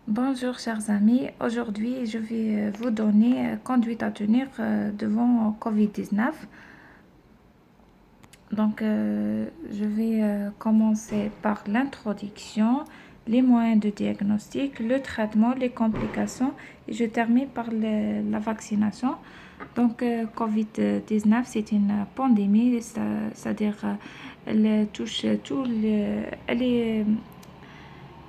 Bonjour chers amis, aujourd'hui je vais vous donner conduite à tenir devant Covid-19. Je vais commencer par l'introduction, les moyens de diagnostic, le traitement, les complications et je termine par la vaccination. Covid-19, c'est une pandémie, c'est-à-dire elle touche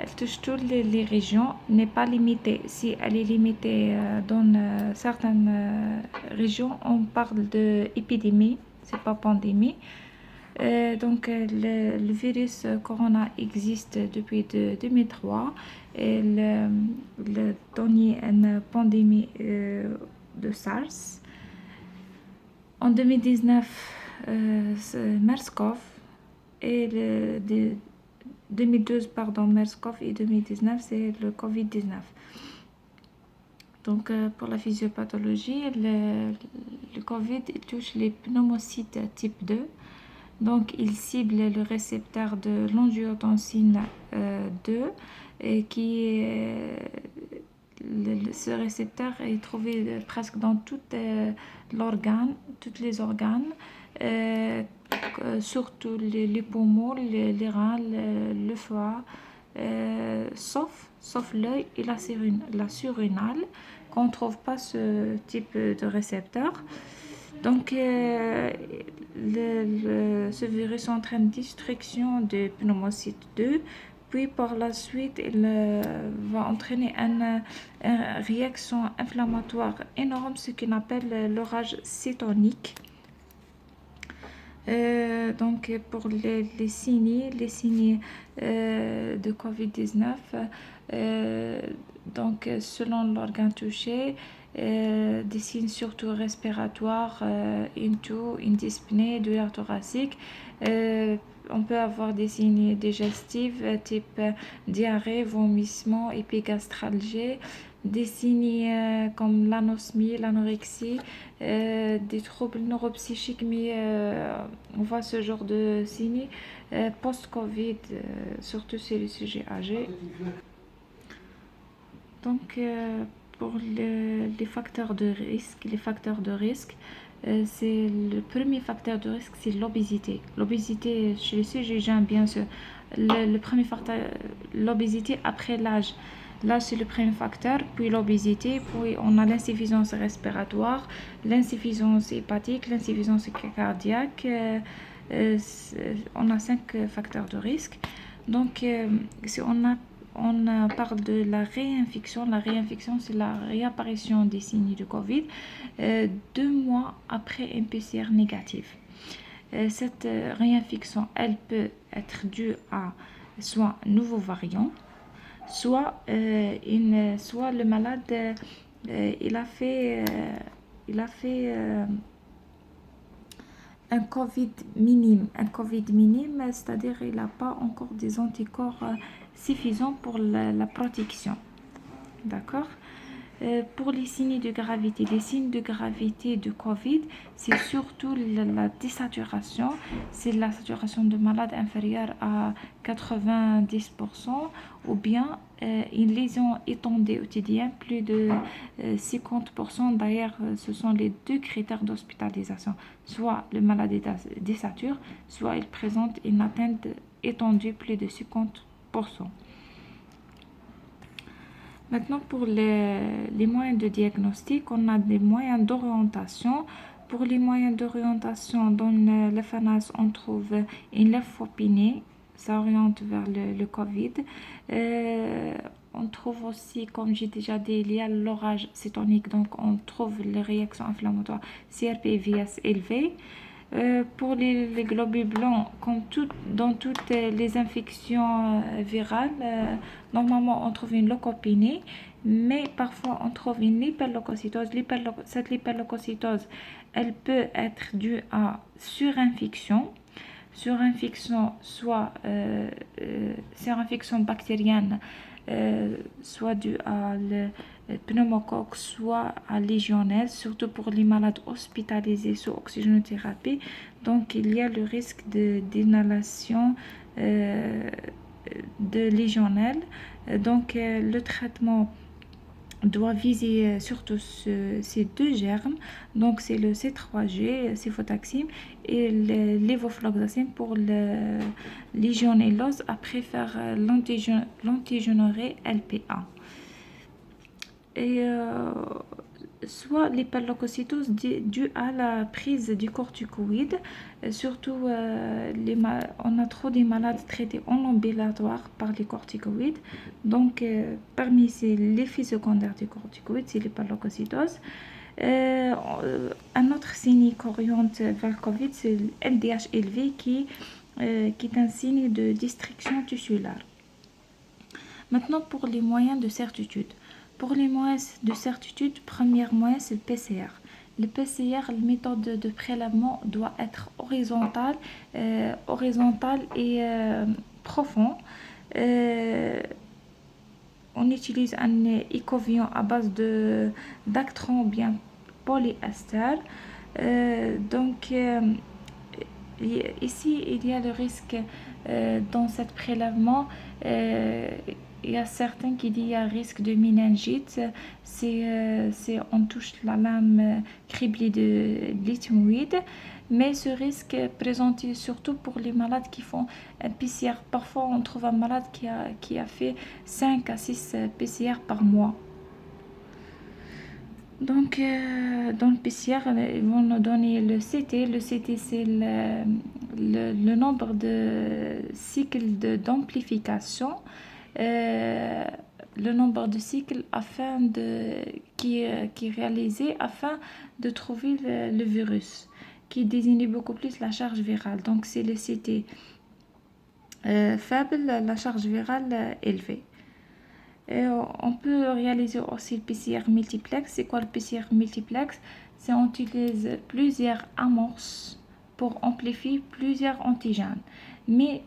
elle touche toutes les régions, n'est pas limitée. Si elle est limitée dans certaines régions, on parle d'épidémie, c'est pas pandémie. Le virus corona existe depuis 2003 et le dernier une pandémie de SARS. En 2019, c'est MERS-CoV et 2012, pardon, MERS-CoV et 2019, c'est le Covid-19. Pour la physiopathologie, le Covid il touche les pneumocytes type 2. Donc, il cible le récepteur de l'angiotensine 2, et ce récepteur est trouvé presque dans tous les organes, euh, surtout les poumons, les reins, le foie, sauf l'œil et la surrénale, qu'on ne trouve pas ce type de récepteur. Donc, ce virus entraîne destruction de pneumocyte 2, puis par la suite, il va entraîner une réaction inflammatoire énorme, ce qu'on appelle l'orage cétonique. Pour les signes de Covid-19, selon l'organe touché, des signes surtout respiratoires, une toux, une dyspnée, douleur thoracique. On peut avoir des signes digestifs type diarrhée, vomissement, épigastralgie, des signes comme l'anosmie, l'anorexie, des troubles neuropsychiques, mais on voit ce genre de signes post-Covid, surtout chez les sujets âgés. Donc, pour les facteurs de risque, c'est le premier facteur de risque, c'est l'obésité. L'obésité chez les sujets jeunes, bien sûr. Le premier facteur, l'obésité après l'âge. L'âge, c'est le premier facteur, puis l'obésité, puis on a l'insuffisance respiratoire, l'insuffisance hépatique, l'insuffisance cardiaque. On a 5 facteurs de risque. Si on parle de la réinfection. La réinfection, c'est la réapparition des signes de Covid 2 mois après un PCR négatif. Cette réinfection, elle peut être due à soit un nouveau variant, soit le malade il a fait un Covid minime. Un Covid minime, c'est-à-dire qu'il n'a pas encore des anticorps suffisants pour la protection. D'accord. Pour les signes de gravité de Covid, c'est surtout la désaturation. C'est la saturation de malade inférieure à 90%, ou bien une lésion étendue au TDM, plus de 50%. D'ailleurs, ce sont les deux critères d'hospitalisation. Soit le malade est désature, soit il présente une atteinte étendue, plus de 50%. Maintenant, pour les moyens de diagnostic, on a des moyens d'orientation. Pour les moyens d'orientation, dans le FANAS, on trouve une lymphopénie, ça oriente vers le Covid. Euh, on trouve aussi, comme j'ai déjà dit, il y a l'orage cétonique, donc on trouve les réactions inflammatoires CRP-VS élevées. Pour les globules blancs, dans toutes les infections virales, normalement on trouve une leucopénie, mais parfois on trouve une hyperleucocytose. Cette hyperleucocytose, elle peut être due à surinfection. Surinfection bactérienne, soit due à le pneumocoque, soit à légionnaise, surtout pour les malades hospitalisés sous oxygénothérapie. Donc, il y a le risque d'inhalation de légionnelle. Donc, le traitement doit viser surtout ces deux germes. Donc, c'est le C3G, cifotaxime, et le lévofloxacine pour le légionellose après faire l'antigénurée LPA. Et soit l'hyperleucocytose due à la prise du corticoïde, surtout on a trop de malades traités en ambulatoire par les corticoïdes. Donc, parmi l'effet secondaire du corticoïde, c'est l'hyperleucocytose. Un autre signe qui oriente vers le Covid, c'est le LDH élevé qui est un signe de distraction tissulaire. Maintenant, pour les moyens de certitude. Pour les moyens de certitude, premier moyen, c'est le PCR. Le PCR, la méthode de prélèvement doit être horizontale et profond. On utilise un écovion à base d'actron ou bien polyester. Donc, ici, il y a le risque dans ce prélèvement. Il y a certains qui disent qu'il y a un risque de méningite. On touche la lame criblée de lithymoïde. Mais ce risque est présenté surtout pour les malades qui font un PCR. Parfois, on trouve un malade qui a fait 5 à 6 PCR par mois. Donc, dans le PCR, ils vont nous donner le CT. Le CT, c'est le nombre de cycles d'amplification. Le nombre de cycles qui est réalisé afin de trouver le virus, qui désigne beaucoup plus la charge virale. Donc, c'est le CT faible, la charge virale élevée. Et on peut réaliser aussi le PCR multiplex. C'est quoi le PCR multiplex? C'est on utilise plusieurs amorces pour amplifier plusieurs antigènes. Mais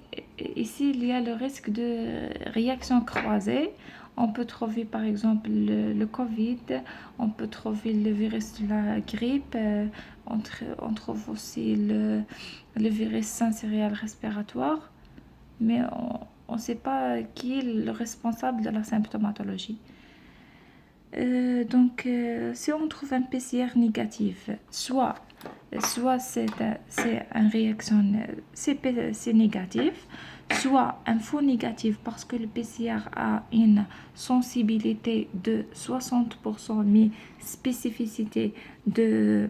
ici, il y a le risque de réaction croisée. On peut trouver par exemple le Covid, on peut trouver le virus de la grippe, on trouve aussi le virus syncytial respiratoire, mais on ne sait pas qui est le responsable de la symptomatologie. Donc, si on trouve un PCR négatif, soit c'est une réaction, c'est négatif, soit un faux négatif parce que le PCR a une sensibilité de 60%, mais spécificité de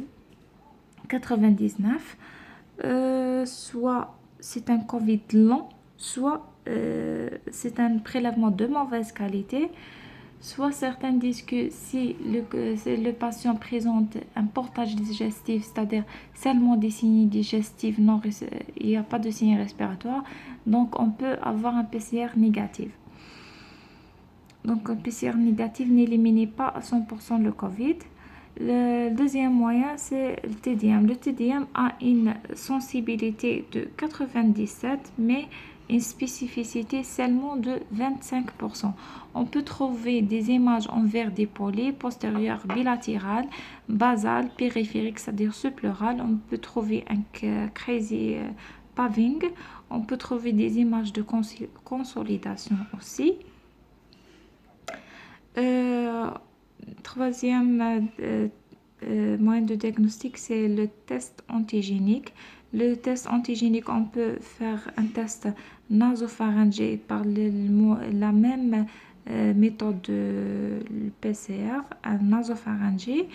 99%, soit c'est un Covid long, soit c'est un prélèvement de mauvaise qualité, soit certains disent que si le patient présente un portage digestif, c'est-à-dire seulement des signes digestifs, il n'y a pas de signes respiratoires, donc on peut avoir un PCR négatif. Donc un PCR négatif n'élimine pas à 100% le Covid. Le deuxième moyen, c'est le TDM. Le TDM a une sensibilité de 97, mais une spécificité seulement de 25%. On peut trouver des images en verre dépolé, postérieur bilatéral, basal, périphérique, c'est-à-dire subpleural. On peut trouver un crazy paving. On peut trouver des images de consolidation aussi. Troisième moyen de diagnostic, c'est le test antigénique. Le test antigénique, on peut faire un test nasopharyngé par la même méthode de PCR, un nasopharyngé.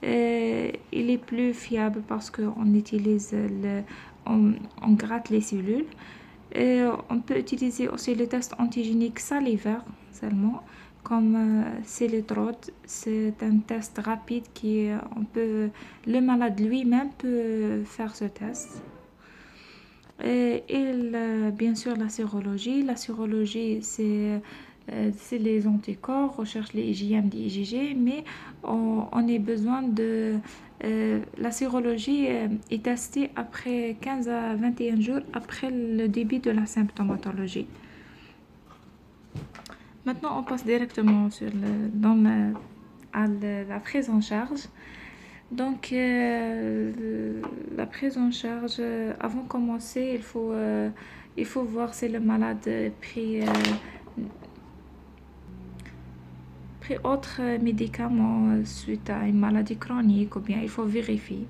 Il est plus fiable parce qu'on utilise on gratte les cellules. On peut utiliser aussi le test antigénique salivaire seulement, comme Celetrod. C'est un test rapide le malade lui-même peut faire ce test. Et bien sûr, la sérologie. La sérologie, c'est les anticorps, on cherche les IgM, les IgG, mais on a besoin de... la sérologie est testée après 15 à 21 jours après le début de la symptomatologie. Maintenant, on passe directement à la prise en charge. Donc, la prise en charge, avant de commencer, il faut il faut voir si le malade pris autres médicaments suite à une maladie chronique ou bien il faut vérifier.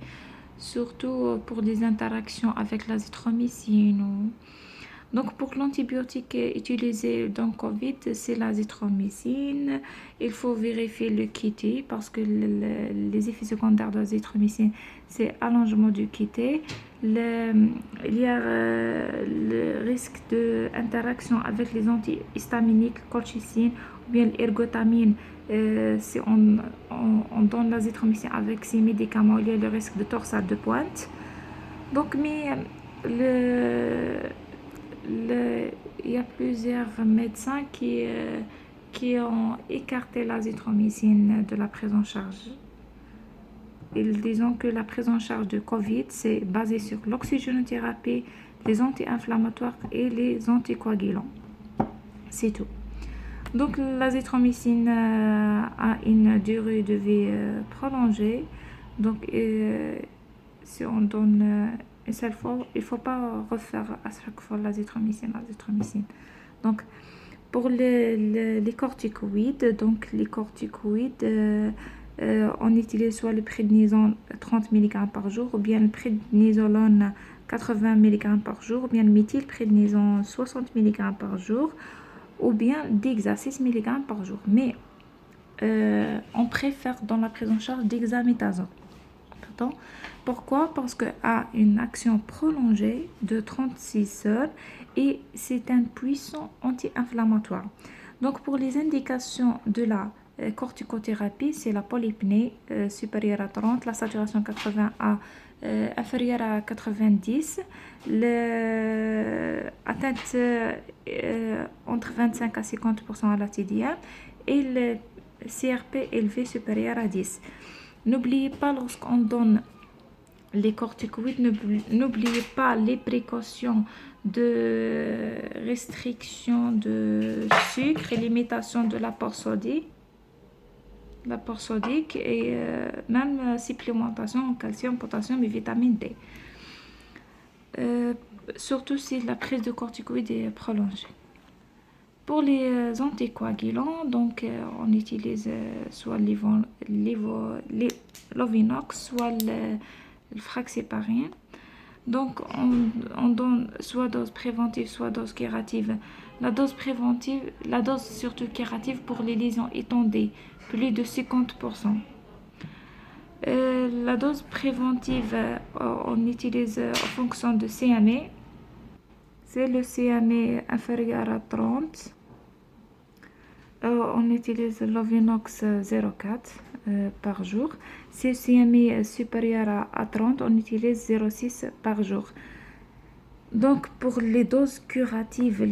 Surtout pour des interactions avec l'azithromycine. Donc pour l'antibiotique utilisé dans Covid, c'est l'azithromycine. Il faut vérifier le QT parce que les effets secondaires de l'azithromycine, c'est allongement du QT. Il y a le risque d'interaction avec les antihistaminiques, colchicine ou bien l'ergotamine. Si on donne l'azithromycine avec ces médicaments, il y a le risque de torsade de pointe. Donc, mais il y a plusieurs médecins qui ont écarté l'azithromycine de la prise en charge. Ils disent que la prise en charge de Covid, c'est basé sur l'oxygénothérapie, les anti-inflammatoires et les anticoagulants. C'est tout. Donc l'azithromycine a une durée de vie prolongée. Donc si on donne une seule fois, il ne faut pas refaire à chaque fois l'azithromycine. Donc pour les corticoïdes, on utilise soit le prédnisone 30 mg par jour ou bien le prédnisolone 80 mg par jour ou bien le méthylprédnisone 60 mg par jour ou bien Dexa 6 mg par jour. Mais on préfère dans la prise en charge dexaméthasone. Pourquoi? Parce qu'elle a une action prolongée de 36 heures et c'est un puissant anti-inflammatoire. Donc pour les indications de la corticothérapie, c'est la polypnée supérieure à 30, la saturation 80 à inférieure à 90, atteinte entre 25 à 50% à la TDM et le CRP élevé supérieur à 10. N'oubliez pas, lorsqu'on donne les corticoïdes, n'oubliez pas les précautions de restriction de sucre et limitation de l'apport sodique et même supplémentation en calcium, potassium et vitamine D. Surtout si la prise de corticoïdes est prolongée. Pour les anticoagulants, donc on utilise soit l'Ovinox, soit le fraxéparine. Donc on donne soit dose préventive, soit dose curative. La dose préventive, la dose surtout curative pour les lésions étendues, plus de 50%. La dose préventive, on utilise en fonction de CME. C'est le CME inférieur à 30. On utilise l'Ovinox 0,4 par jour. Si le CME est supérieur à 30, on utilise 0,6 par jour. Donc pour les doses curatives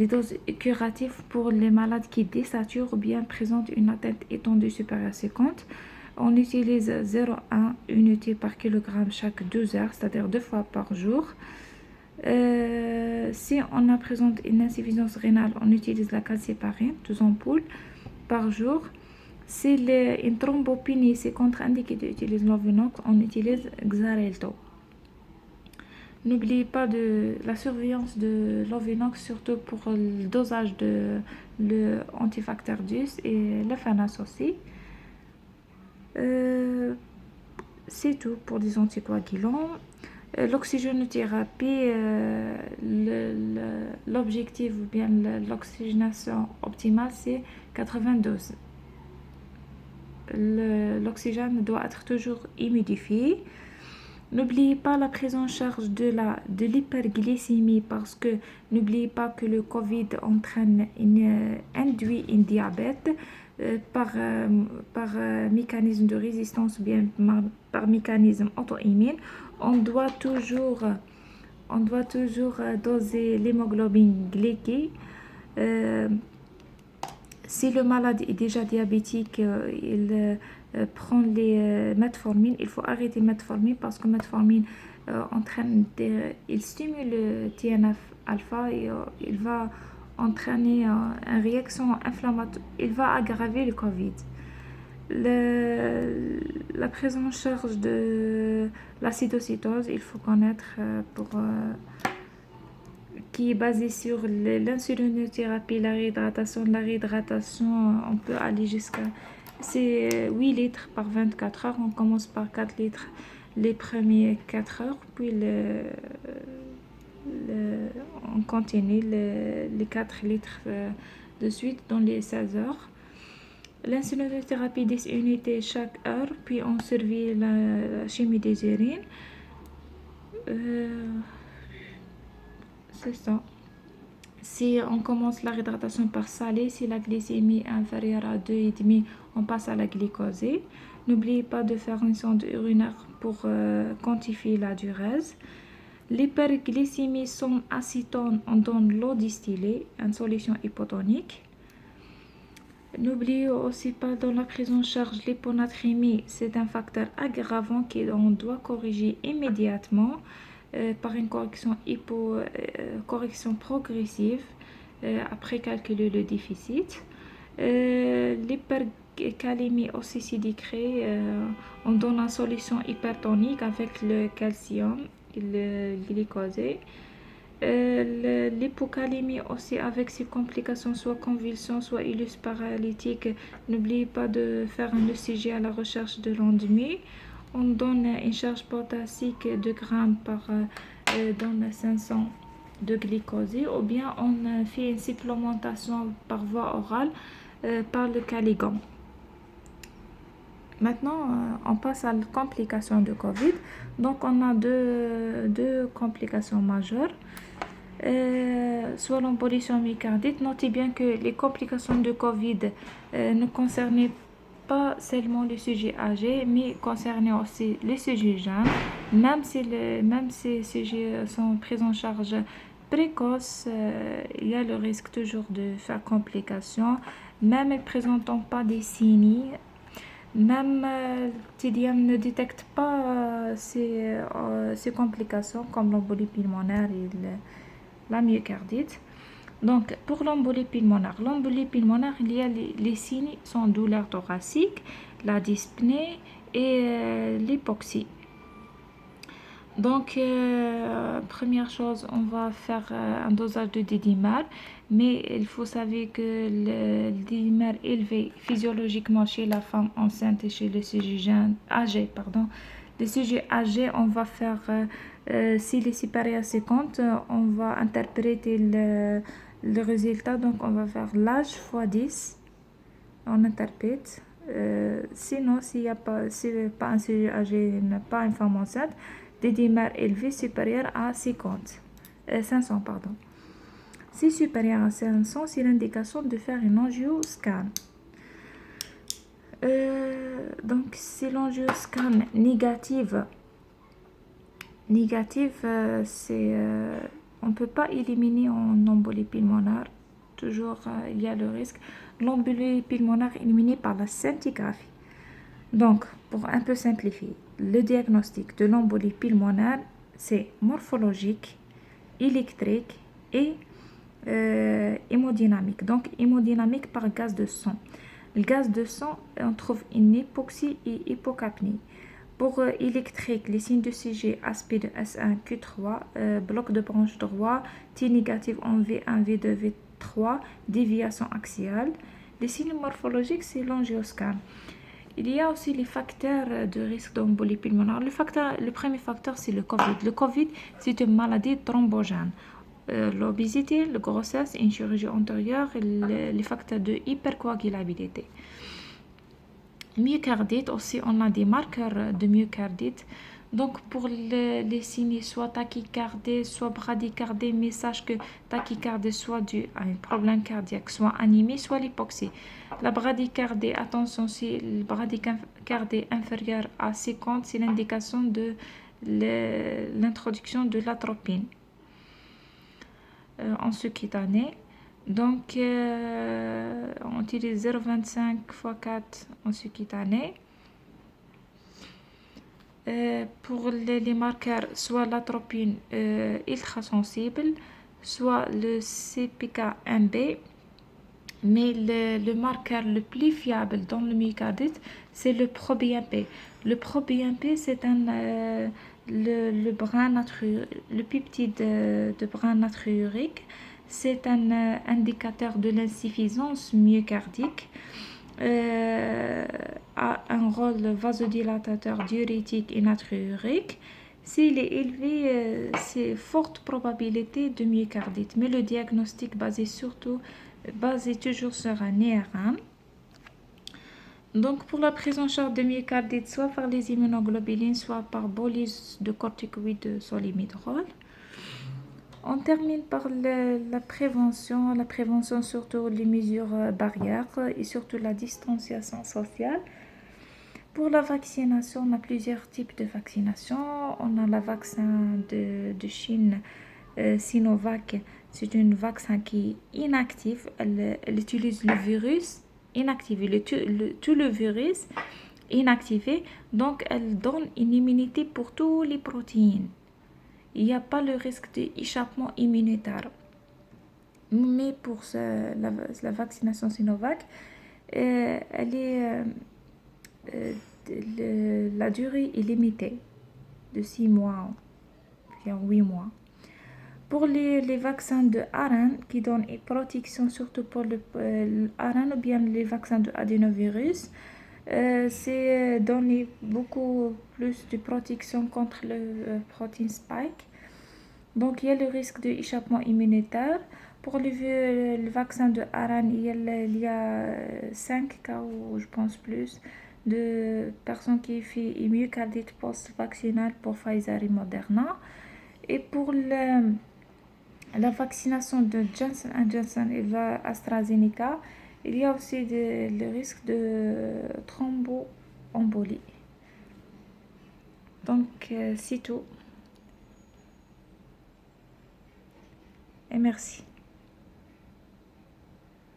pour les malades qui désaturent ou bien présentent une atteinte étendue supérieure à 50, on utilise 0,1 unité par kilogramme chaque 12 heures, c'est-à-dire 2 fois par jour. Si on présente une insuffisance rénale, on utilise la calciparine, 2 ampoules par jour. Si une thrombopénie, c'est contre-indiqué d'utiliser l'Ovinox, on utilise Xarelto. N'oubliez pas de la surveillance de l'Ovinox, surtout pour le dosage de l'antifacteur 10 et le FANAS aussi. C'est tout pour les anticoagulants. L'oxygénothérapie, l'objectif ou bien l'oxygénation optimale, c'est 92. L'oxygène doit être toujours humidifié. N'oubliez pas la prise en charge de l'hyperglycémie parce que n'oubliez pas que le Covid induit un diabète par mécanisme de résistance ou bien par mécanisme auto-immune. On doit toujours doser l'hémoglobine glyquée. Si le malade est déjà diabétique, il prend les metformine. Il faut arrêter metformine parce que metformine il stimule le TNF-alpha et il va entraîner une réaction inflammatoire. Il va aggraver le Covid. La prise en charge de l'acidocytose, il faut connaître qui est basé sur l'insulinothérapie, la réhydratation. La réhydratation, on peut aller jusqu'à... C'est 8 litres par 24 heures. On commence par 4 litres les premiers 4 heures, puis on continue les 4 litres de suite dans les 16 heures. L'insulinothérapie 10 unités chaque heure, puis on surveille la chimie des urines. C'est ça. Si on commence la réhydratation par salé, si la glycémie est inférieure à 2,5, on passe à la glycosée. N'oubliez pas de faire une sonde urinaire pour quantifier la diurèse. L'hyperglycémie sans acétone, on donne l'eau distillée, une solution hypotonique. N'oubliez aussi pas dans la prise en charge l'hyponatrémie, c'est un facteur aggravant qu'on doit corriger immédiatement par une correction progressive après calculer le déficit. L'hypercalémie aussi s'y décrit, on donne une solution hypertonique avec le calcium et le glycosé. L'hypocalémie aussi avec ses complications, soit convulsions, soit illus paralytique. N'oubliez pas de faire un ECG à la recherche de l'endemie. On donne une charge potassique de grammes dans 500 de glycosé, ou bien on fait une supplémentation par voie orale par le Caligom. Maintenant, on passe à la complication de Covid. Donc, on a deux complications majeures. Soit l'embolisme myocardique. Notez bien que les complications de Covid ne concernaient pas seulement les sujets âgés, mais concernaient aussi les sujets jeunes. Même si ces sujets sont pris en charge précoce, il y a le risque toujours de faire complications, même ne présentant pas des signes. Même TDM ne détecte pas ces complications comme l'embolie pulmonaire et la myocardite. Donc, pour l'embolie pulmonaire, il y a les signes sont douleur thoracique, la dyspnée et l'hypoxie. Donc, première chose, on va faire un dosage de dédimar, mais il faut savoir que le dédimar élevé physiologiquement chez la femme enceinte et chez les sujets âgés, les sujets âgés, on va faire, s'il est supérieur à 50, on va interpréter le résultat, donc on va faire l'âge x 10, on interprète. Sinon, s'il n'est pas un sujet âgé, pas une femme enceinte, dédimar élevé supérieur à 500. Si supérieur à 500, c'est l'indication de faire une angioscan. Donc, si l'angioscan négative, c'est on ne peut pas éliminer en embolie pulmonaire. Toujours, il y a le risque. L'embolie pulmonaire éliminée par la scintigraphie. Donc, pour un peu simplifier, le diagnostic de l'embolie pulmonaire, c'est morphologique, électrique et hémodynamique. Donc, hémodynamique par gaz de sang. Le gaz de sang, on trouve une hypoxie et hypocapnie. Pour électrique, les signes de CG, aspect de S1, Q3, bloc de branche droit, T négatif en V1, V2, V3, déviation axiale. Les signes morphologiques, c'est l'angioscan. Il y a aussi les facteurs de risque d'embolie pulmonaire. Le premier facteur, c'est le Covid. Le Covid, c'est une maladie thrombogène. L'obésité, la grossesse, une chirurgie antérieure, les facteurs de hypercoagulabilité. Myocardite aussi, on a des marqueurs de myocardite. Donc pour les signes, soit tachycardie, soit bradycardie, mais sache que tachycardie soit dû à un problème cardiaque, soit anémie, soit l'hypoxie. La bradycardie, attention, si le bradycardie inférieur à 50, c'est l'indication de l'introduction de l'atropine en sous-cutané. Donc, on utilise 0,25 x 4 en sous-cutané. Pour les marqueurs, soit l'atropine ultra-sensible, soit le CPK-MB. Mais le marqueur le plus fiable dans le myocardite, c'est le proBNP. Le proBNP, c'est le peptide de brin natriurique, c'est un indicateur de l'insuffisance myocardique, a un rôle vasodilatateur diurétique et natriurique. S'il est élevé, c'est forte probabilité de myocardite, mais le diagnostic basé toujours sur un IRM. Donc, pour la prise en charge de myocardite, soit par les immunoglobulines, soit par bolus de corticoïdes solimidrol. On termine par la prévention. La prévention, surtout les mesures barrières et surtout la distanciation sociale. Pour la vaccination, on a plusieurs types de vaccination. On a le vaccin de Chine, Sinovac. C'est un vaccin qui est inactif. Elle utilise le virus inactivé, tout le virus inactivé. Donc, elle donne une immunité pour toutes les protéines. Il n'y a pas le risque d'échappement immunitaire. Mais pour la vaccination Sinovac, elle est, la durée est limitée de 6 mois, bien 8 mois. Pour les vaccins de ARN qui donnent une protection surtout pour le ARN ou bien les vaccins de adénovirus, c'est donner beaucoup plus de protection contre le protéine spike. Donc il y a le risque d'échappement immunitaire. Pour le vaccin de ARN, il y a 5 cas ou je pense plus de personnes qui font une myocardite post-vaccinale pour Pfizer et Moderna. Et pour la vaccination de Johnson Johnson et AstraZeneca, il y a aussi le risque de thromboembolie. Donc, c'est tout. Et merci.